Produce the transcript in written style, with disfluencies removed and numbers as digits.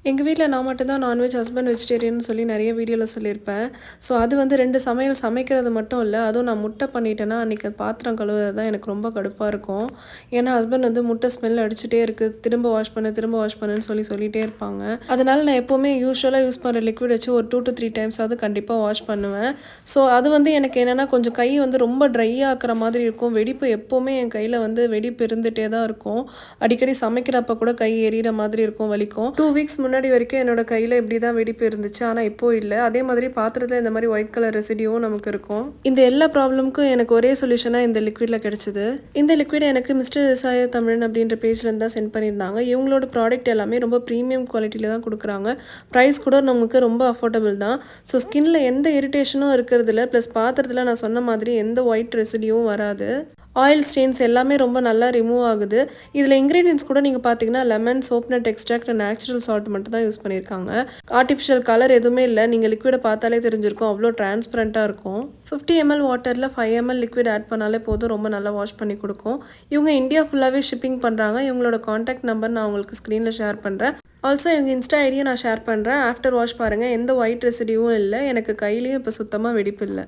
எங்கள் வீட்டில் நான் மட்டும் தான் நான்வெஜ், ஹஸ்பண்ட் வெஜிடேரியன் சொல்லி நிறைய வீடியோவில் சொல்லியிருப்பேன். ஸோ அது வந்து 2 சமையல் சமைக்கிறது மட்டும் இல்லை, அதுவும் நான் முட்டை பண்ணிட்டேன்னா அன்றைக்கி பாத்திரம் கழுவுறது தான் எனக்கு ரொம்ப கடுப்பாக இருக்கும். ஏன்னா ஹஸ்பண்ட் வந்து முட்டை ஸ்மெல் அடிச்சுட்டே இருக்குது, திரும்ப வாஷ் பண்ணு திரும்ப வாஷ் பண்ணுன்னு சொல்லிட்டே இருப்பாங்க. அதனால் நான் எப்போவுமே யூஸ்வலாக யூஸ் பண்ணுற லிக்விட் வச்சு ஒரு 2 to 3 டைம்ஸ் அது கண்டிப்பாக வாஷ் பண்ணுவேன். ஸோ அது வந்து எனக்கு என்னென்னா கொஞ்சம் கை வந்து ரொம்ப ட்ரை ஆக்குற மாதிரி இருக்கும். வெடிப்பு எப்போவுமே என் கையில் வந்து வெடிப்பு இருந்துகிட்டே தான் இருக்கும். அடிக்கடி சமைக்கிறப்ப கூட கை எரியிற மாதிரி இருக்கும், வலிக்கும். 2 வீக்ஸ் முன்னாடி வரைக்கும் என்னோட கையில் இப்படி தான் வெடிப்பு இருந்துச்சு. ஆனால் இப்போ இல்லை. அதே மாதிரி பாத்திரத்தில் இந்த மாதிரி ஒயிட் கலர் ரெசிடியூவும் நமக்கு இருக்கும். இந்த எல்லா ப்ராப்ளமுக்கும் எனக்கு ஒரே சொல்யூஷனாக இந்த லிக்விடில் கிடச்சிது. இந்த லிக்விட் எனக்கு மிஸ்டர் விவசாய தமிழன் அப்படின்ற பேஜ்லேருந்து தான் சென்ட் பண்ணியிருந்தாங்க. இவங்களோட ப்ராடக்ட் எல்லாமே ரொம்ப ப்ரீமியம் குவாலிட்டியில் தான் கொடுக்குறாங்க. ப்ரைஸ் கூட நமக்கு ரொம்ப அஃபோர்டபுள் தான். ஸோ ஸ்கின்னில் எந்த இரிட்டேஷனும் இருக்கிறதில்ல. ப்ளஸ் பாத்திரத்தில் நான் சொன்ன மாதிரி எந்த ஒயிட் ரெசிடியூவும் வராது. ஆயில் ஸ்டெயின்ஸ் எல்லாமே ரொம்ப நல்லா ரிமூவ் ஆகுது. இதில் இன்க்ரீடியன்ஸ் கூட நீங்கள் பார்த்தீங்கன்னா lemon, soap nut extract, natural salt மட்டும் தான் யூஸ் பண்ணியிருக்காங்க. ஆர்டிஃபிஷியல் கலர் எதுவுமே இல்லை. நீங்கள் லிக்விடை பார்த்தாலே தெரிஞ்சிருக்கும், அவ்வளோ டிரான்ஸ்பரண்ட்டாக இருக்கும். 50 ml வாட்டரில் 5 ml லிக்விட் ஆட் பண்ணாலே போதும், ரொம்ப நல்லா வாஷ் பண்ணி கொடுக்கும். இவங்க இந்தியா ஃபுல்லாகவே ஷிப்பிங் பண்ணுறாங்க. இவங்களோட காண்டாக்ட் நம்பர் நான் உங்களுக்கு ஸ்க்ரீனில் ஷேர் பண்ணுறேன். ஆல்சோ இவங்க இன்ஸ்டா ஐடியை நான் ஷேர் பண்ணுறேன். ஆஃப்டர் வாஷ் பாருங்கள், எந்த ஒயிட் ரெசிடியூவும் இல்லை. எனக்கு கையிலையும் இப்போ சுத்தமாக வெடிப்பு இல்லை.